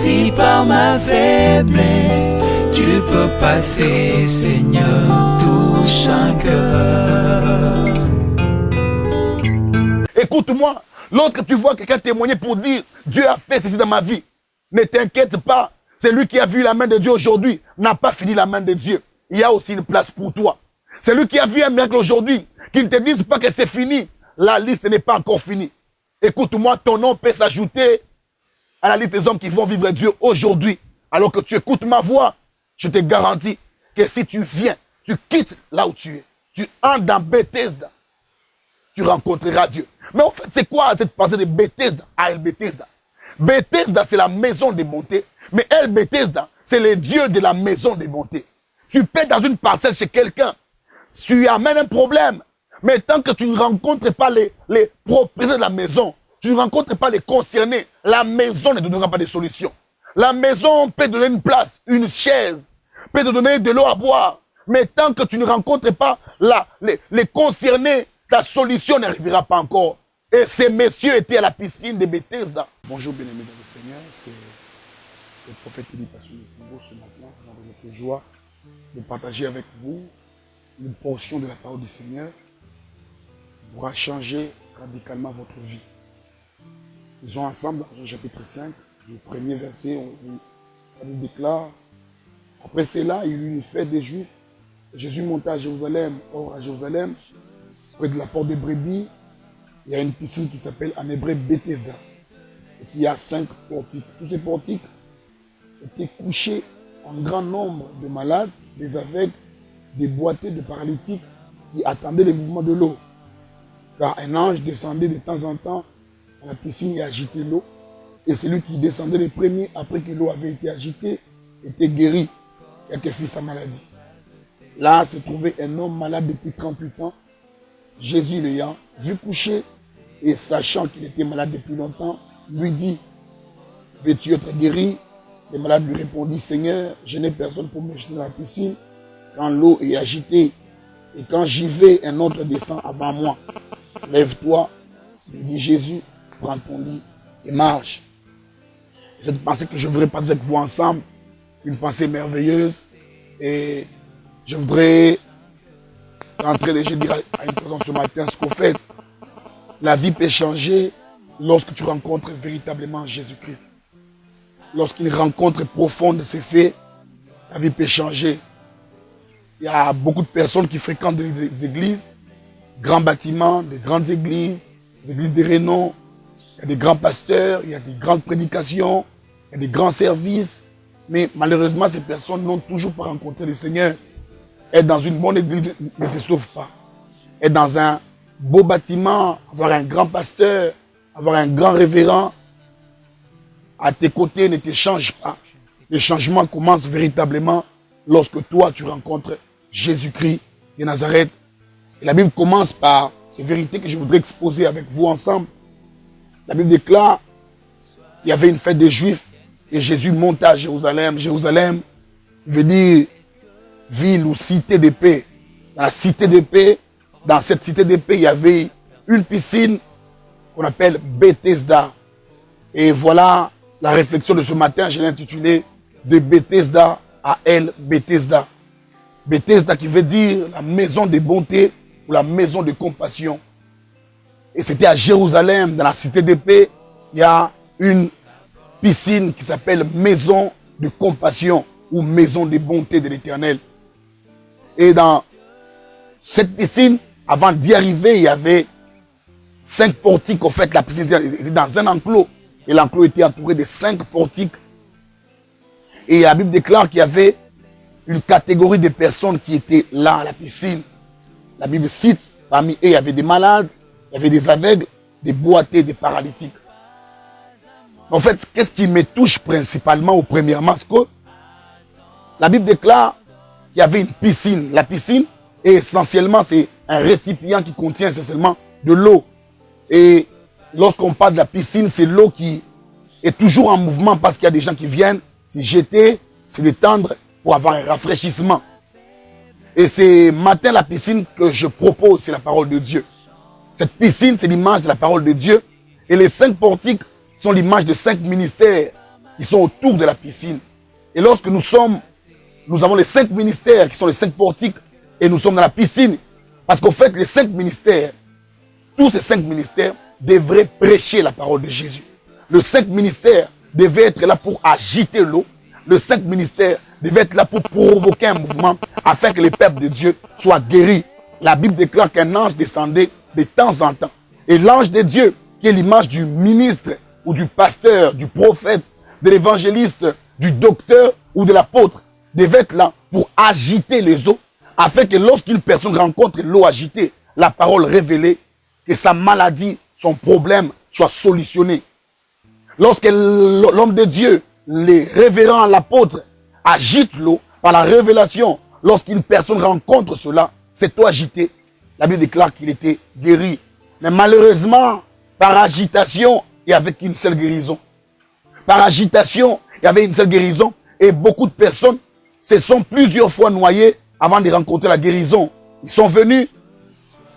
Si par ma faiblesse, tu peux passer, Seigneur, touche un cœur. Écoute-moi, lorsque tu vois quelqu'un témoigner pour dire Dieu a fait ceci dans ma vie, ne t'inquiète pas. C'est lui qui a vu la main de Dieu aujourd'hui, n'a pas fini la main de Dieu. Il y a aussi une place pour toi. C'est lui qui a vu un miracle aujourd'hui, qui ne te dise pas que c'est fini. La liste n'est pas encore finie. Écoute-moi, ton nom peut s'ajouter à la liste des hommes qui vont vivre Dieu aujourd'hui. Alors que tu écoutes ma voix, je te garantis que si tu viens, tu quittes là où tu es, tu entres dans Bethesda, tu rencontreras Dieu. Mais en fait, c'est quoi cette pensée de Bethesda à El Bethesda? Bethesda, c'est la maison des bontés. Mais El Bethesda, c'est le Dieu de la maison des bontés. Tu peux dans une parcelle chez quelqu'un, tu amènes un problème. Mais tant que tu ne rencontres pas les propriétaires de la maison, tu ne rencontres pas les concernés, la maison ne te donnera pas de solution. La maison peut te donner une place, une chaise, peut te donner de l'eau à boire. Mais tant que tu ne rencontres pas les concernés, ta solution n'arrivera pas encore. Et ces messieurs étaient à la piscine de Bethesda. Bonjour bien-aimés dans le Seigneur, c'est le prophète Élie Pasteur ce matin, dans notre joie de partager avec vous une portion de la parole du Seigneur qui pourra changer radicalement votre vie. Nous sommes ensemble dans Jean chapitre 5, du premier verset, on déclare: après cela, il y eut une fête des Juifs. Jésus monta à Jérusalem. Or, à Jérusalem, près de la porte des brebis, il y a une piscine qui s'appelle en hébreu Bethesda, et qui a 5 portiques. Sous ces portiques étaient couchés un grand nombre de malades, des aveugles, des boiteux, de paralytiques, qui attendaient les mouvements de l'eau. Car un ange descendait de temps en temps à la piscine et agitait l'eau. Et celui qui descendait le premier, après que l'eau avait été agitée, était guéri, quelle que fût sa maladie. Là se trouvait un homme malade depuis 38 ans. Jésus l'ayant vu coucher et sachant qu'il était malade depuis longtemps, lui dit: veux-tu être guéri? Le malade lui répondit: Seigneur, je n'ai personne pour me jeter dans la piscine quand l'eau est agitée. Et quand j'y vais, un autre descend avant moi. Lève-toi, lui dit Jésus, prends ton lit et marche. Cette pensée que je voudrais partager avec vous ensemble, une pensée merveilleuse. Et je voudrais rentrer déjà dire à une personne ce matin ce qu'au fait, la vie peut changer lorsque tu rencontres véritablement Jésus-Christ. Lorsqu'une rencontre profonde s'est faite, ta vie peut changer. Il y a beaucoup de personnes qui fréquentent des églises, grands bâtiments, des grandes églises, des églises de renom. Il y a des grands pasteurs, il y a des grandes prédications, il y a des grands services. Mais malheureusement, ces personnes n'ont toujours pas rencontré le Seigneur. Être dans une bonne église ne te sauve pas. Être dans un beau bâtiment, avoir un grand pasteur, avoir un grand révérend à tes côtés ne te change pas. Le changement commence véritablement lorsque toi tu rencontres Jésus-Christ de Nazareth. Et la Bible commence par ces vérités que je voudrais exposer avec vous ensemble. La Bible déclare qu'il y avait une fête des Juifs et Jésus monta à Jérusalem. Jérusalem veut dire ville ou cité de paix. Dans la cité de paix, dans cette cité de paix, il y avait une piscine qu'on appelle Bethesda. Et voilà la réflexion de ce matin, je l'ai intitulée de Bethesda à El Bethesda. Bethesda qui veut dire la maison de bonté ou la maison de compassion. Et c'était à Jérusalem, dans la cité de paix, il y a une piscine qui s'appelle maison de compassion ou maison de bonté de l'Éternel. Et dans cette piscine, avant d'y arriver, il y avait 5 portiques. En fait, la piscine était dans un enclos. Et l'enclos était entouré de 5 portiques. Et la Bible déclare qu'il y avait une catégorie de personnes qui étaient là à la piscine. La Bible cite, parmi eux, il y avait des malades, il y avait des aveugles, des boiteux, des paralytiques. En fait, qu'est-ce qui me touche principalement ou premièrement, c'est que la Bible déclare qu'il y avait une piscine. La piscine, essentiellement, c'est un récipient qui contient essentiellement de l'eau. Et lorsqu'on parle de la piscine, c'est l'eau qui est toujours en mouvement parce qu'il y a des gens qui viennent s'y jeter, se détendre pour avoir un rafraîchissement. Et ce matin, la piscine que je propose, c'est la parole de Dieu. Cette piscine, c'est l'image de la parole de Dieu. Et les 5 portiques sont l'image de 5 ministères qui sont autour de la piscine. Et lorsque nous avons les 5 ministères qui sont les 5 portiques et nous sommes dans la piscine. Parce qu'au fait, les 5 ministères, tous ces 5 ministères devraient prêcher la parole de Jésus. Le 5 ministères devait être là pour agiter l'eau. Le 5 ministères devait être là pour provoquer un mouvement afin que les peuples de Dieu soient guéris. La Bible déclare qu'un ange descendait de temps en temps. Et l'ange de Dieu, qui est l'image du ministre ou du pasteur, du prophète, de l'évangéliste, du docteur ou de l'apôtre, devait être là pour agiter les eaux afin que lorsqu'une personne rencontre l'eau agitée, la parole révélée, que sa maladie, son problème soit solutionné. Lorsque l'homme de Dieu, les révérends, l'apôtre, agite l'eau par la révélation, lorsqu'une personne rencontre cela, cette eau agitée, la Bible déclare qu'il était guéri. Mais malheureusement, par agitation, il n'y avait qu'une seule guérison. Par agitation, il y avait une seule guérison. Et beaucoup de personnes se sont plusieurs fois noyées avant de rencontrer la guérison. Ils sont venus.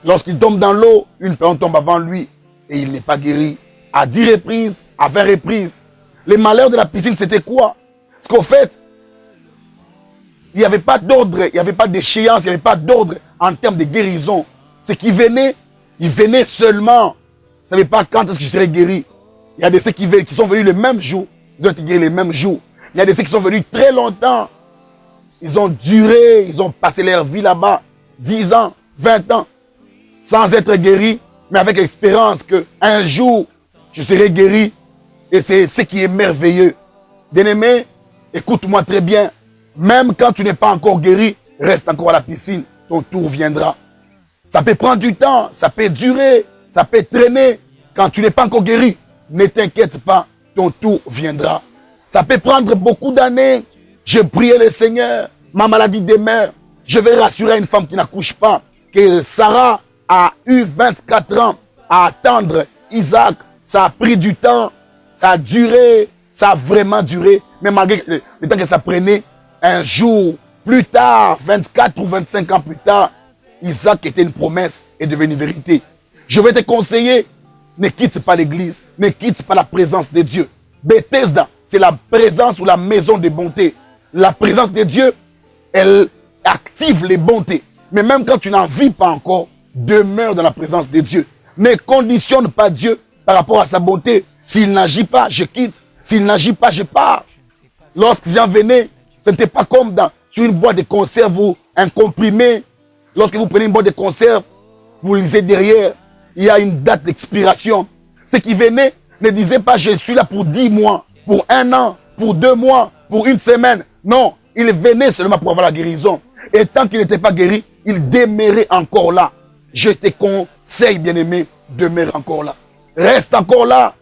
Lorsqu'ils tombent dans l'eau, une personne tombe avant lui et il n'est pas guéri. À 10 reprises, à 20 reprises. Les malheurs de la piscine, c'était quoi? Parce qu'au fait, il n'y avait pas d'ordre, il n'y avait pas d'échéance, il n'y avait pas d'ordre en termes de guérison. Ce qui venait, il venait seulement. Ils ne savaient pas quand est-ce qu'ils seraient guéris. Il y a des ceux qui sont venus le même jour. Ils ont été guéris le même jour. Il y a des ceux qui sont venus très longtemps. Ils ont duré, ils ont passé leur vie là-bas. 10 ans, 20 ans. Sans être guéris, mais avec l'espérance qu'un jour, je serai guéri. Et c'est ce qui est merveilleux. Bien-aimé, écoute-moi très bien. Même quand tu n'es pas encore guéri, reste encore à la piscine. Ton tour viendra. Ça peut prendre du temps, ça peut durer, ça peut traîner. Quand tu n'es pas encore guéri, ne t'inquiète pas, ton tour viendra. Ça peut prendre beaucoup d'années. Je priais le Seigneur, ma maladie demeure. Je vais rassurer une femme qui n'accouche pas que Sarah a eu 24 ans à attendre Isaac. Ça a pris du temps, ça a duré, ça a vraiment duré. Mais malgré le temps que ça prenait, un jour plus tard, 24 ou 25 ans plus tard, Isaac était une promesse et devenu une vérité. Je vais te conseiller, ne quitte pas l'église, ne quitte pas la présence de Dieu. Bethesda, c'est la présence ou la maison de bonté. La présence de Dieu, elle active les bontés. Mais même quand tu n'en vis pas encore, demeure dans la présence de Dieu. Ne conditionne pas Dieu par rapport à sa bonté. S'il n'agit pas, je quitte. S'il n'agit pas, je pars. Lorsque j'en venais, ce n'était pas comme sur une boîte de conserve ou un comprimé. Lorsque vous prenez une boîte de conserve, vous lisez derrière, il y a une date d'expiration. Ceux qui venaient ne disaient pas je suis là pour 10 mois, pour 1 an, pour 2 mois, pour 1 semaine. Non, ils venaient seulement pour avoir la guérison. Et tant qu'ils n'étaient pas guéris, ils demeuraient encore là. Je te conseille, bien-aimé, demeure encore là. Reste encore là.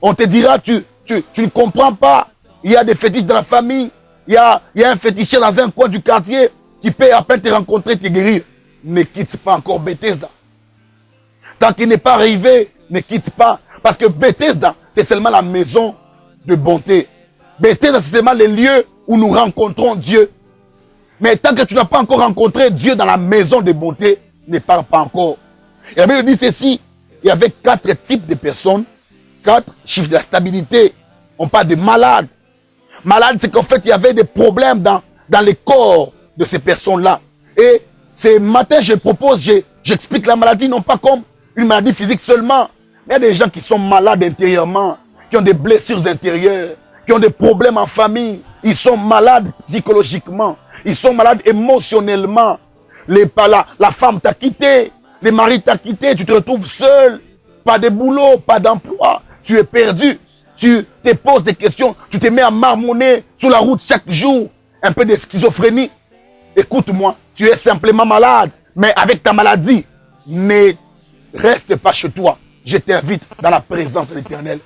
On te dira, tu ne comprends pas. Il y a des fétiches dans la famille. Il y a un féticheur dans un coin du quartier qui peut à peine te rencontrer, te guérir. Ne quitte pas encore Bethesda. Tant qu'il n'est pas arrivé, ne quitte pas. Parce que Bethesda, c'est seulement la maison de bonté. Bethesda, c'est seulement les lieux où nous rencontrons Dieu. Mais tant que tu n'as pas encore rencontré Dieu dans la maison de bonté, ne pars pas encore. Et la Bible dit ceci, il y avait 4 types de personnes, 4 chiffres de la stabilité. On parle de malades. Malades, c'est qu'en fait, il y avait des problèmes dans les corps de ces personnes-là. Et ce matin, j'explique la maladie, non pas comme une maladie physique seulement. Mais il y a des gens qui sont malades intérieurement, qui ont des blessures intérieures, qui ont des problèmes en famille. Ils sont malades psychologiquement. Ils sont malades émotionnellement. La femme t'a quitté, le mari t'a quitté, tu te retrouves seul, pas de boulot, pas d'emploi, tu es perdu. Tu te poses des questions, tu te mets à marmonner sur la route chaque jour, un peu de schizophrénie. Écoute-moi, tu es simplement malade, mais avec ta maladie, ne reste pas chez toi. Je t'invite dans la présence de l'Éternel,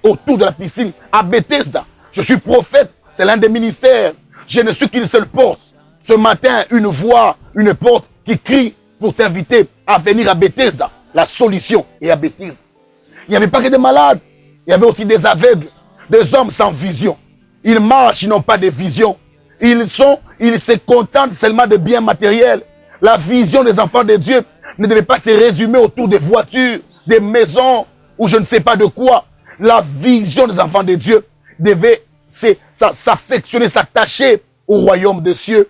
autour de la piscine, à Bethesda. Je suis prophète, c'est l'un des ministères. Je ne suis qu'une seule porte. Ce matin, une voix, une porte qui crie pour t'inviter à venir à Bethesda. La solution est à Bethesda. Il n'y avait pas que des malades. Il y avait aussi des aveugles, des hommes sans vision. Ils marchent, ils n'ont pas de vision. Ils se contentent seulement de biens matériels. La vision des enfants de Dieu ne devait pas se résumer autour des voitures, des maisons ou je ne sais pas de quoi. La vision des enfants de Dieu devait s'affectionner, s'attacher au royaume des cieux.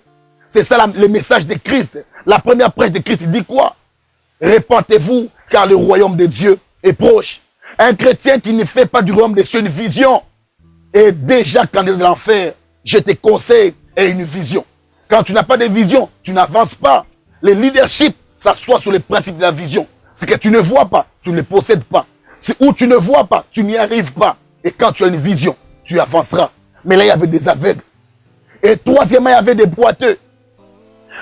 C'est ça le message de Christ. La première prêche de Christ, il dit quoi? Répentez-vous, car le royaume de Dieu est proche. Un chrétien qui ne fait pas du royaume des cieux une vision est déjà candidat de l'enfer. Je te conseille une vision. Quand tu n'as pas de vision, tu n'avances pas. Le leadership s'assoit sur les principes de la vision. C'est que tu ne vois pas, tu ne le possèdes pas. C'est où tu ne vois pas, tu n'y arrives pas. Et quand tu as une vision, tu avanceras. Mais là, il y avait des aveugles. Et troisièmement, il y avait des boiteux.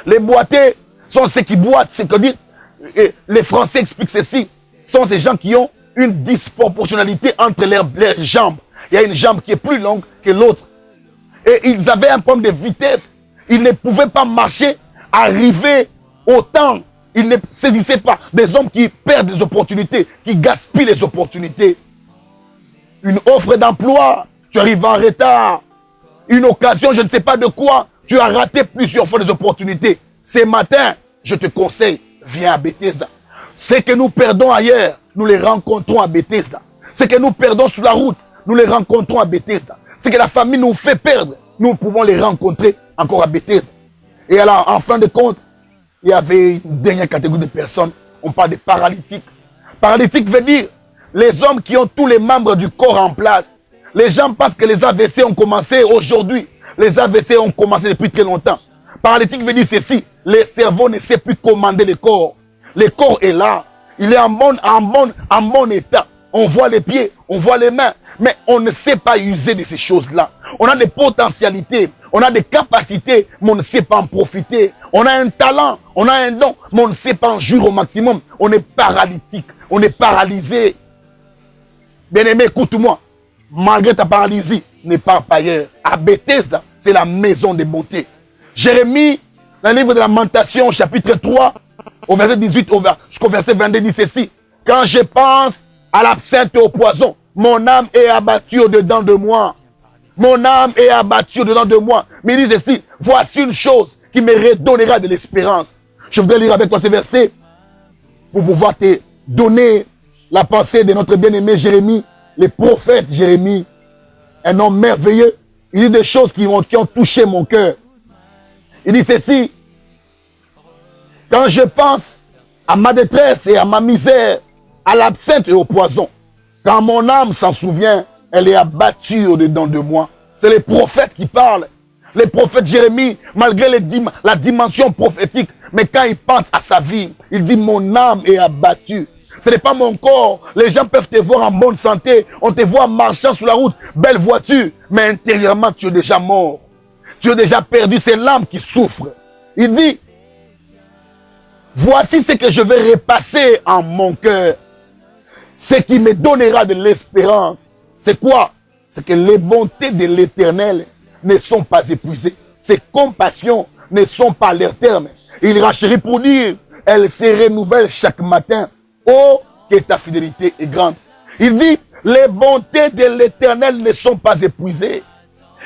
Les boiteux sont ceux qui boitent. C'est que dire, les Français expliquent ceci. Sont des gens qui ont une disproportionnalité entre leurs jambes. Il y a une jambe qui est plus longue que l'autre. Et ils avaient un problème de vitesse. Ils ne pouvaient pas marcher, arriver au temps. Ils ne saisissaient pas. Des hommes qui perdent des opportunités, qui gaspillent les opportunités. Une offre d'emploi, tu arrives en retard. Une occasion, je ne sais pas de quoi, tu as raté plusieurs fois des opportunités. Ce matin, je te conseille, viens à Bethesda. Ce que nous perdons ailleurs, nous les rencontrons à Bethesda. Ce que nous perdons sur la route, nous les rencontrons à Bethesda. Ce que la famille nous fait perdre, nous pouvons les rencontrer encore à Bethesda. Et alors, en fin de compte, il y avait une dernière catégorie de personnes. On parle des paralytiques. Paralytique veut dire les hommes qui ont tous les membres du corps en place. Les gens pensent que les AVC ont commencé aujourd'hui. Les AVC ont commencé depuis très longtemps. Paralytique veut dire ceci. Le cerveau ne sait plus commander le corps. Le corps est là. Il est en bon état. On voit les pieds, on voit les mains. Mais on ne sait pas user de ces choses-là. On a des potentialités, on a des capacités, mais on ne sait pas en profiter. On a un talent, on a un don, mais on ne sait pas en jouir au maximum. On est paralytique, on est paralysé. Bien-aimé, écoute-moi. Malgré ta paralysie, n'aie pas ailleurs. À Bethesda, c'est la maison des bontés. Jérémie, dans le livre de Lamentation, chapitre 3, au verset 18 jusqu'au verset 22, dit ceci. Quand je pense à l'absinthe et au poison, mon âme est abattue au-dedans de moi. Mon âme est abattue au-dedans de moi. Mais il dit ceci, voici une chose qui me redonnera de l'espérance. Je voudrais lire avec toi ce verset pour pouvoir te donner la pensée de notre bien-aimé Jérémie, le prophète Jérémie, un homme merveilleux. Il dit des choses qui ont touché mon cœur. Il dit ceci, quand je pense à ma détresse et à ma misère, à l'absinthe et au poison, quand mon âme s'en souvient, elle est abattue au-dedans de moi. C'est les prophètes qui parlent. Les prophètes Jérémie, malgré la dimension prophétique, mais quand il pense à sa vie, il dit mon âme est abattue. Ce n'est pas mon corps. Les gens peuvent te voir en bonne santé. On te voit marchant sur la route, belle voiture. Mais intérieurement, tu es déjà mort. Tu as déjà perdu. C'est l'âme qui souffre. Il dit, voici ce que je vais repasser en mon cœur. Ce qui me donnera de l'espérance. C'est quoi? C'est que les bontés de l'Éternel ne sont pas épuisées. Ses compassions ne sont pas à leur terme. Il rachérit pour dire, elles se renouvellent chaque matin. Oh, que ta fidélité est grande. Il dit, les bontés de l'Éternel ne sont pas épuisées.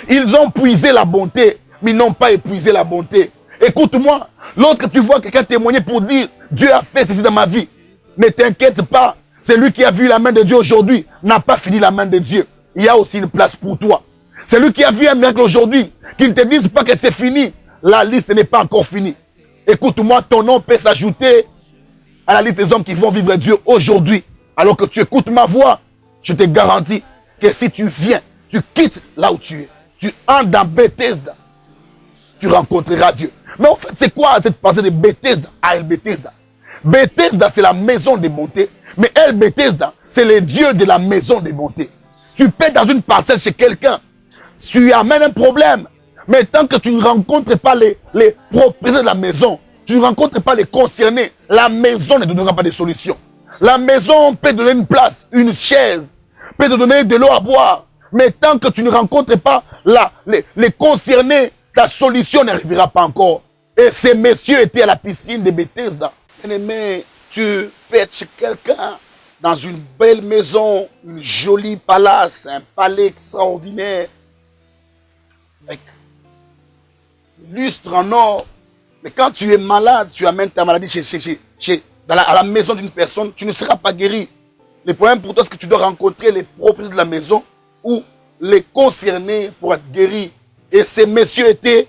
Ils ont puisé la bonté, mais ils n'ont pas épuisé la bonté. Écoute-moi, lorsque tu vois quelqu'un témoigner pour dire, Dieu a fait ceci dans ma vie, ne t'inquiète pas. Celui qui a vu la main de Dieu aujourd'hui n'a pas fini la main de Dieu. Il y a aussi une place pour toi. Celui qui a vu un miracle aujourd'hui, qu'il ne te dise pas que c'est fini. La liste n'est pas encore finie. Écoute-moi, ton nom peut s'ajouter à la liste des hommes qui vont vivre Dieu aujourd'hui. Alors que tu écoutes ma voix, je te garantis que si tu viens, tu quittes là où tu es, tu entres dans Bethesda, tu rencontreras Dieu. Mais en fait, c'est quoi cette pensée de Bethesda à El Bethesda? Bethesda, c'est la maison des bontés. Mais El Bethesda, c'est le Dieu de la maison des bontés. Tu paies dans une parcelle chez quelqu'un, tu amènes un problème. Mais tant que tu ne rencontres pas les propriétaires de la maison, tu ne rencontres pas les concernés, la maison ne te donnera pas de solution. La maison peut te donner une place, une chaise, peut te donner de l'eau à boire. Mais tant que tu ne rencontres pas les concernés, ta solution n'arrivera pas encore. Et ces messieurs étaient à la piscine de Bethesda. Bien-aimé, tu peux être chez quelqu'un dans une belle maison, une jolie palace, un palais extraordinaire, avec lustre en or. Mais quand tu es malade, tu amènes ta maladie à la maison d'une personne, tu ne seras pas guéri. Le problème pour toi, c'est que tu dois rencontrer les propriétaires de la maison ou les concernés pour être guéris. Et ces messieurs étaient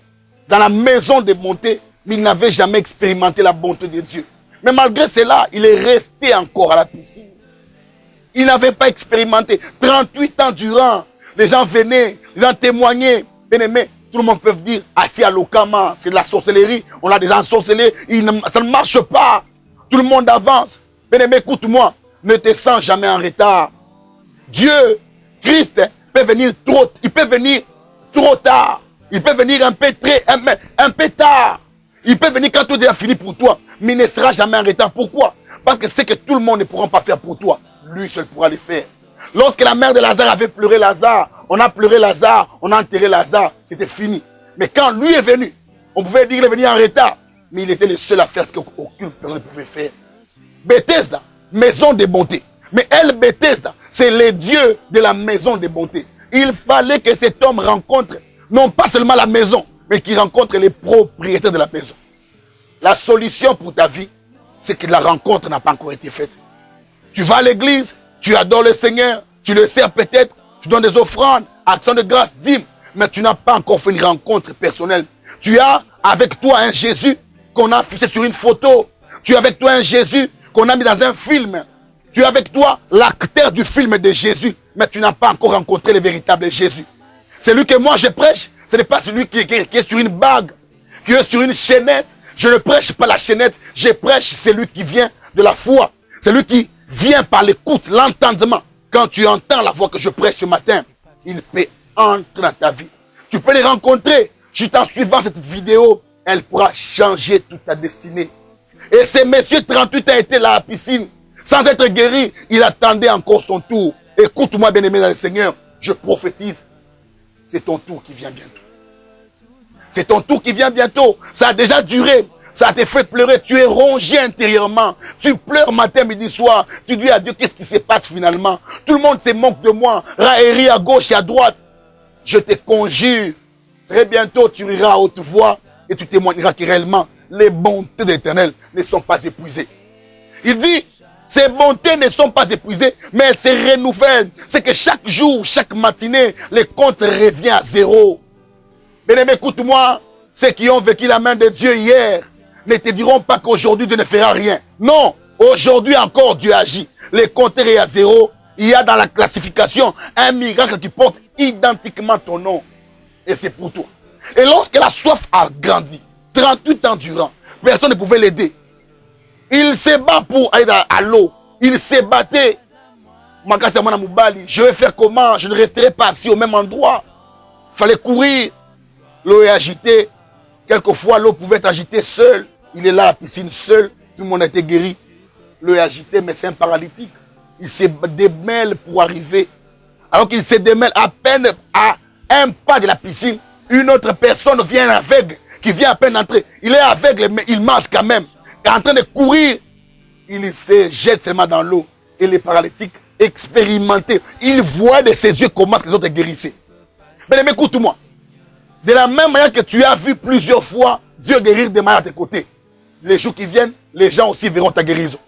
dans la maison de bonté, mais ils n'avaient jamais expérimenté la bonté de Dieu. Mais malgré cela, il est resté encore à la piscine. Il n'avait pas expérimenté. 38 ans durant, les gens venaient, les gens témoignaient. Bien aimé, tout le monde peut dire, assis à l'Okama, c'est de la sorcellerie, on a des gens sorcelés, ça ne marche pas. Tout le monde avance. Bien aimé, écoute-moi, ne te sens jamais en retard. Dieu, Christ, peut venir il peut venir trop tard. Il peut venir un peu tard. Il peut venir quand tout est déjà fini pour toi, mais il ne sera jamais en retard. Pourquoi? Parce que c'est que tout le monde ne pourra pas faire pour toi. Lui seul pourra le faire. Lorsque la mère de Lazare avait pleuré Lazare, on a pleuré Lazare, on a enterré Lazare, c'était fini. Mais quand lui est venu, on pouvait dire qu'il est venu en retard, mais il était le seul à faire ce qu'aucune personne ne pouvait faire. Bethesda, maison de bonté. Mais elle, Bethesda, c'est le Dieu de la maison de bonté. Il fallait que cet homme rencontre, non pas seulement la maison, mais qu'il rencontre les propriétaires de la maison. La solution pour ta vie, c'est que la rencontre n'a pas encore été faite. Tu vas à l'église, tu adores le Seigneur, tu le sers peut-être, tu donnes des offrandes, actions de grâce, dîmes, mais tu n'as pas encore fait une rencontre personnelle. Tu as avec toi un Jésus qu'on a affiché sur une photo. Tu as avec toi un Jésus qu'on a mis dans un film. Tu as avec toi l'acteur du film de Jésus, mais tu n'as pas encore rencontré le véritable Jésus. Celui que moi je prêche, ce n'est pas celui qui est sur une bague, qui est sur une chaînette. Je ne prêche pas la chaînette, je prêche celui qui vient de la foi. Celui qui vient par l'écoute, l'entendement. Quand tu entends la voix que je prêche ce matin, il peut entrer dans ta vie. Tu peux les rencontrer. Juste en suivant cette vidéo, elle pourra changer toute ta destinée. Et ce monsieur 38 a été là à la piscine. Sans être guéri, il attendait encore son tour. Écoute-moi, bien-aimé dans le Seigneur, je prophétise. C'est ton tour qui vient bientôt. C'est ton tour qui vient bientôt. Ça a déjà duré. Ça te fait pleurer. Tu es rongé intérieurement. Tu pleures matin, midi, soir. Tu dis à Dieu, qu'est-ce qui se passe finalement? Tout le monde se moque de moi. Raillerie à gauche et à droite. Je te conjure. Très bientôt, tu iras à haute voix et tu témoigneras que réellement, les bontés de l'Éternel ne sont pas épuisées. Il dit, ces bontés ne sont pas épuisées, mais elles se renouvellent. C'est que chaque jour, chaque matinée, le compte revient à zéro. Bien-aimé, écoute-moi, ceux qui ont vécu la main de Dieu hier ne te diront pas qu'aujourd'hui Dieu ne fera rien. Non, aujourd'hui encore Dieu agit. Le compteur est à zéro. Il y a dans la classification un miracle qui porte identiquement ton nom. Et c'est pour toi. Et lorsque la soif a grandi, 38 ans durant, personne ne pouvait l'aider. Il se bat pour aller à l'eau. Il se battait. Je vais faire comment? Je ne resterai pas assis au même endroit. Il fallait courir. L'eau est agitée. Quelquefois, l'eau pouvait être agitée seule. Il est là à la piscine seul. Tout le monde a été guéri. L'eau est agitée, mais c'est un paralytique. Il se démêle pour arriver. Alors qu'il se démêle à peine à un pas de la piscine. Une autre personne vient aveugle, qui vient à peine d'entrer. Il est aveugle, mais il marche quand même. En train de courir, il se jette seulement dans l'eau. Et les paralytiques, expérimentés, il voit de ses yeux comment les autres guérissaient. Mais écoute-moi. De la même manière que tu as vu plusieurs fois Dieu guérir des malades à tes côtés. Les jours qui viennent, les gens aussi verront ta guérison.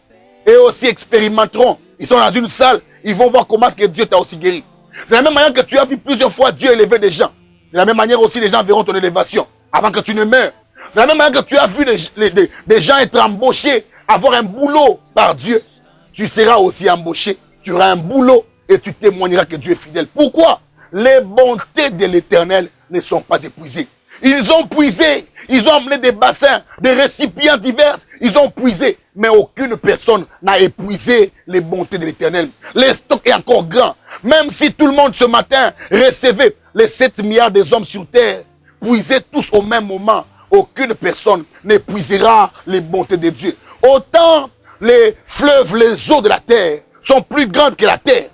Et aussi expérimenteront. Ils sont dans une salle, ils vont voir comment est-ce que Dieu t'a aussi guéri. De la même manière que tu as vu plusieurs fois Dieu élever des gens. De la même manière aussi, les gens verront ton élévation avant que tu ne meurs. De la même manière que tu as vu des gens être embauchés, avoir un boulot par Dieu, tu seras aussi embauché. Tu auras un boulot et tu témoigneras que Dieu est fidèle. Pourquoi? Les bontés de l'Éternel ne sont pas épuisées. Ils ont puisé, ils ont amené des bassins, des récipients divers, ils ont puisé, mais aucune personne n'a épuisé les bontés de l'Éternel. Le stock est encore grand. Même si tout le monde ce matin recevait les 7 milliards des hommes sur terre, puisaient tous au même moment, aucune personne n'épuisera les bontés de Dieu. Autant les fleuves, les eaux de la terre sont plus grandes que la terre.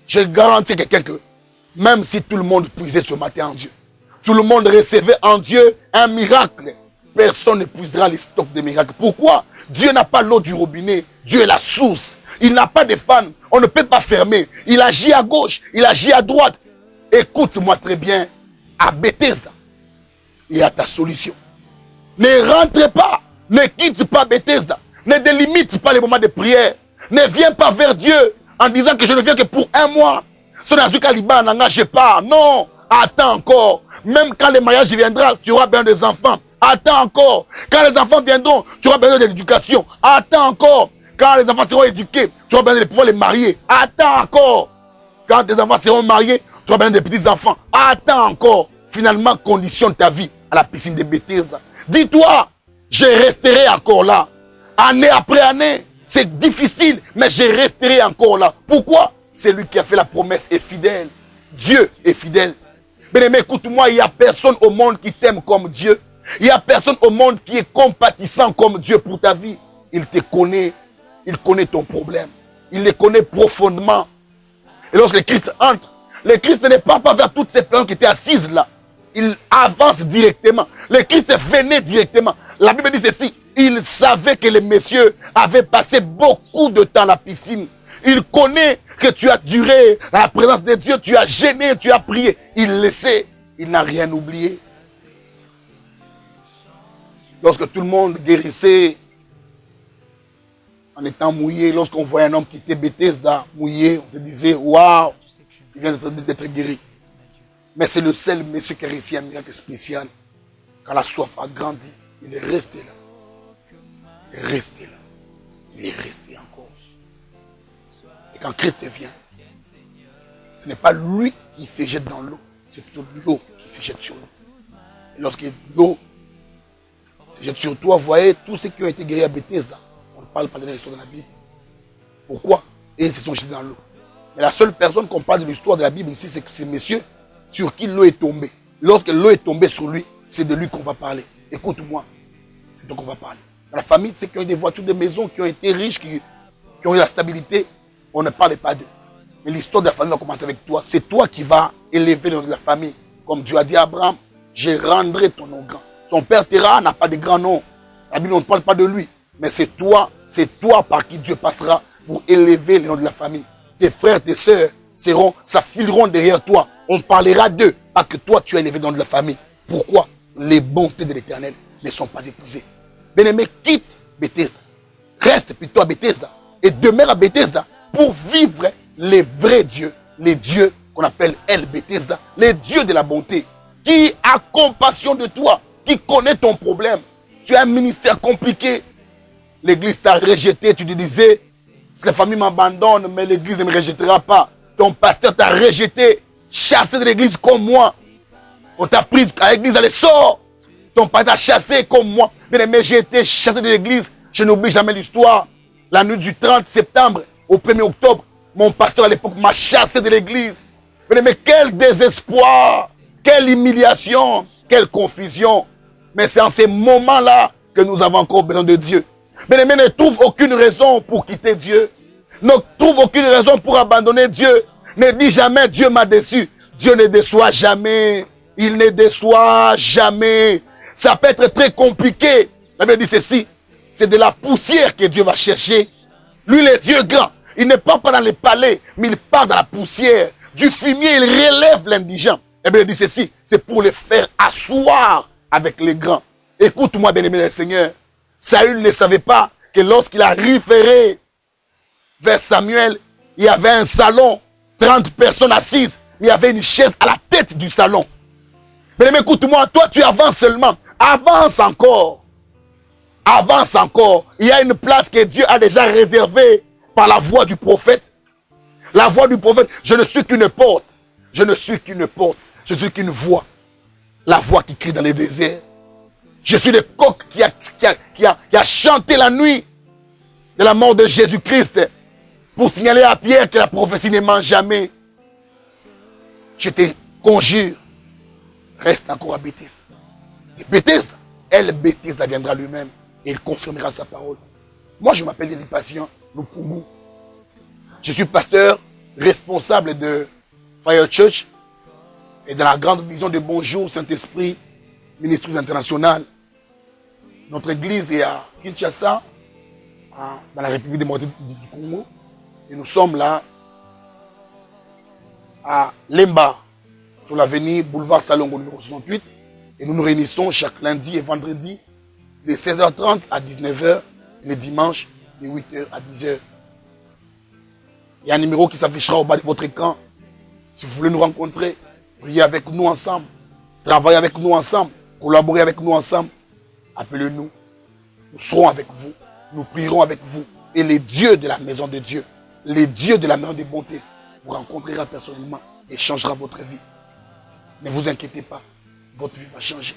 Je garantis à quelqu'un que même si tout le monde puisait ce matin en Dieu, tout le monde recevait en Dieu un miracle, personne n'épuisera les stocks de miracles. Pourquoi? Dieu n'a pas l'eau du robinet. Dieu est la source. Il n'a pas de fans. On ne peut pas fermer. Il agit à gauche, il agit à droite. Écoute-moi très bien. À Bethesda, il y a ta solution. Ne rentre pas. Ne quitte pas Bethesda. Ne délimite pas les moments de prière. Ne viens pas vers Dieu en disant que je ne viens que pour un mois. Ce n'est pas Liban, je pars. Non, attends encore. Même quand le mariage viendra, tu auras besoin des enfants. Attends encore. Quand les enfants viendront, tu auras besoin de l'éducation. Attends encore. Quand les enfants seront éduqués, tu auras besoin de pouvoir les marier. Attends encore. Quand tes enfants seront mariés, tu auras besoin des petits-enfants. Attends encore. Finalement, conditionne ta vie à la piscine de Bethesda. Dis-toi, je resterai encore là. Année après année, c'est difficile, mais je resterai encore là. Pourquoi? C'est lui qui a fait la promesse est fidèle. Dieu est fidèle. Bien-aimé, écoute-moi, il n'y a personne au monde qui t'aime comme Dieu. Il n'y a personne au monde qui est compatissant comme Dieu pour ta vie. Il te connaît. Il connaît ton problème. Il les connaît profondément. Et lorsque le Christ entre, le Christ ne part pas vers toutes ces personnes qui étaient assises là. Il avance directement. Le Christ venait directement. La Bible dit ceci. Il savait que les messieurs avaient passé beaucoup de temps à la piscine. Il connaît que tu as duré dans la présence de Dieu. Tu as gêné, tu as prié. Il le sait. Il n'a rien oublié. Lorsque tout le monde guérissait en étant mouillé, lorsqu'on voyait un homme qui était Bethesda mouillé, on se disait, waouh, il vient d'être guéri. Mais c'est le seul monsieur qui a réussi un miracle spécial. Quand la soif a grandi, il est resté là. Il est resté là. Il est resté encore. Et quand Christ vient, ce n'est pas lui qui se jette dans l'eau, c'est plutôt l'eau qui se jette sur l'eau. Et lorsque l'eau se jette sur toi, vous voyez, tous ceux qui ont été guéris à Bethesda, on ne parle pas de l'histoire de la Bible. Pourquoi? Et ils se sont jetés dans l'eau. Mais la seule personne qu'on parle de l'histoire de la Bible ici, c'est ces messieurs sur qui l'eau est tombée. Lorsque l'eau est tombée sur lui, c'est de lui qu'on va parler. Écoute-moi, c'est de lui qu'on va parler. Dans la famille, ceux qui ont eu des voitures, des maisons, qui ont été riches, qui ont eu la stabilité, on ne parle pas d'eux. Mais l'histoire de la famille va commencer avec toi. C'est toi qui vas élever le nom de la famille. Comme Dieu a dit à Abraham, je rendrai ton nom grand. Son père Terah n'a pas de grand nom. La Bible, on ne parle pas de lui. Mais c'est toi par qui Dieu passera pour élever le nom de la famille. Tes frères, tes sœurs s'affileront derrière toi. On parlera d'eux parce que toi, tu as élevé le nom de la famille. Pourquoi? Les bontés de l'Éternel ne sont pas épuisées. Bien-aimé, quitte Bethesda. Reste plutôt à Bethesda. Et demeure à Bethesda pour vivre les vrais dieux. Les dieux qu'on appelle El Bethesda. Les dieux de la bonté. Qui a compassion de toi. Qui connaît ton problème. Tu as un ministère compliqué. L'église t'a rejeté. Tu te disais, si la famille m'abandonne, mais l'église ne me rejettera pas. Ton pasteur t'a rejeté. Chassé de l'église comme moi. On t'a pris à l'église, allez, sors. Ton père t'a chassé comme moi. Mais j'ai été chassé de l'église. Je n'oublie jamais l'histoire. La nuit du 30 septembre au 1er octobre, mon pasteur à l'époque m'a chassé de l'église. Mais quel désespoir, quelle humiliation, quelle confusion. Mais c'est en ces moments-là que nous avons encore besoin de Dieu. Mais ne trouve aucune raison pour quitter Dieu. Ne trouve aucune raison pour abandonner Dieu. Ne dis jamais Dieu m'a déçu. Dieu ne déçoit jamais. Il ne déçoit jamais. Ça peut être très compliqué. La Bible dit ceci. C'est de la poussière que Dieu va chercher. Lui, le Dieu grand. Il ne part pas dans les palais, mais il part dans la poussière. Du fumier, il relève l'indigent. La Bible dit ceci. C'est pour les faire asseoir avec les grands. Écoute-moi, bien-aimé Seigneur. Saül ne savait pas que lorsqu'il a référé vers Samuel, il y avait un salon, 30 personnes assises, mais il y avait une chaise à la tête du salon. Mais écoute-moi, toi tu avances seulement. Avance encore. Avance encore. Il y a une place que Dieu a déjà réservée par la voix du prophète. La voix du prophète, je ne suis qu'une porte. Je ne suis qu'une porte. Je suis qu'une voix. La voix qui crie dans les déserts. Je suis le coq qui a chanté la nuit de la mort de Jésus-Christ pour signaler à Pierre que la prophétie ne ment jamais. Je te conjure, reste encore à Bethesda. Et Bethesda, Bethesda viendra lui-même et il confirmera sa parole. Moi, je m'appelle Eli Patient Lupungu. Je suis pasteur responsable de Fire Church et de la grande vision de Bonjour Saint-Esprit, Ministries internationales. Notre église est à Kinshasa, dans la République démocratique du Congo. Et nous sommes là, à Lemba, sur l'avenue Boulevard Salongo numéro 68. Et nous nous réunissons chaque lundi et vendredi, de 16h30 à 19h, et le dimanche, de 8h à 10h. Il y a un numéro qui s'affichera au bas de votre écran. Si vous voulez nous rencontrer, prier avec nous ensemble, travailler avec nous ensemble, collaborer avec nous ensemble, appelez-nous. Nous serons avec vous, nous prierons avec vous. Et les dieux de la maison de Dieu, les dieux de la maison de bonté, vous rencontrera personnellement et changera votre vie. Ne vous inquiétez pas, votre vie va changer.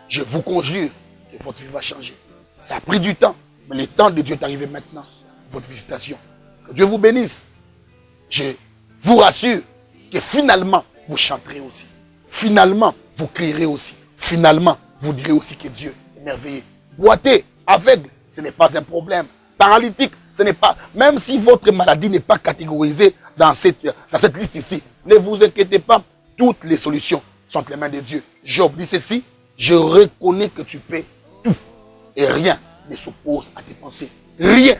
Je vous conjure que votre vie va changer. Ça a pris du temps, mais le temps de Dieu est arrivé maintenant. Votre visitation. Que Dieu vous bénisse. Je vous rassure que finalement, vous chanterez aussi. Finalement, vous crierez aussi. Finalement, vous direz aussi que Dieu est merveilleux. Boiteux, aveugle, ce n'est pas un problème. Paralytique, ce n'est pas... Même si votre maladie n'est pas catégorisée dans cette liste ici, ne vous inquiétez pas, toutes les solutions sont entre les mains de Dieu. Job dit ceci, je reconnais que tu peux tout et rien ne s'oppose à tes pensées. Rien.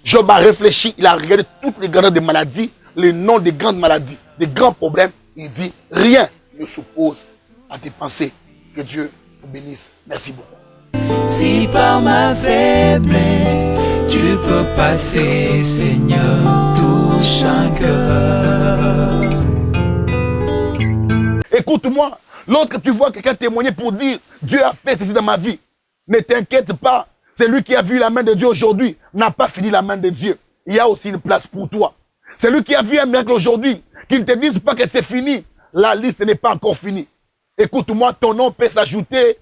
Job a réfléchi, il a regardé toutes les grandeurs des maladies, les noms des grandes maladies, des grands problèmes. Il dit, rien ne s'oppose à tes pensées. Que Dieu vous bénisse. Merci beaucoup. Si par ma faiblesse, tu peux passer, Seigneur, touche un cœur. Écoute-moi, lorsque tu vois quelqu'un témoigner pour dire, Dieu a fait ceci dans ma vie, ne t'inquiète pas. Celui qui a vu la main de Dieu aujourd'hui n'a pas fini la main de Dieu. Il y a aussi une place pour toi. Celui qui a vu un miracle aujourd'hui, qui ne te dise pas que c'est fini, la liste n'est pas encore finie. Écoute-moi, ton nom peut s'ajouter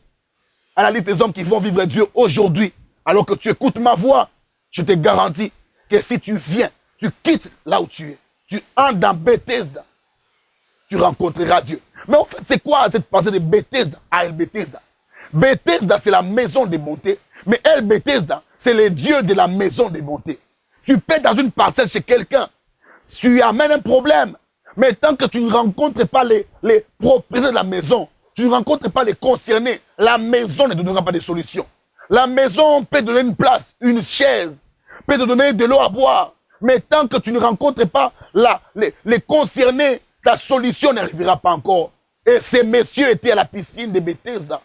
à la liste des hommes qui vont vivre Dieu aujourd'hui. Alors que tu écoutes ma voix, je te garantis que si tu viens, tu quittes là où tu es, tu entres dans Bethesda, tu rencontreras Dieu. Mais en fait, c'est quoi cette pensée de Bethesda? El Bethesda. Bethesda, c'est la maison de bonté. Mais El Bethesda, c'est le Dieu de la maison de bonté. Tu peux dans une parcelle chez quelqu'un, tu amènes un problème. Mais tant que tu ne rencontres pas les propriétaires de la maison, tu ne rencontres pas les concernés, la maison ne te donnera pas de solution. La maison peut te donner une place, une chaise, peut te donner de l'eau à boire. Mais tant que tu ne rencontres pas les concernés, ta solution n'arrivera pas encore. Et ces messieurs étaient à la piscine de Bethesda.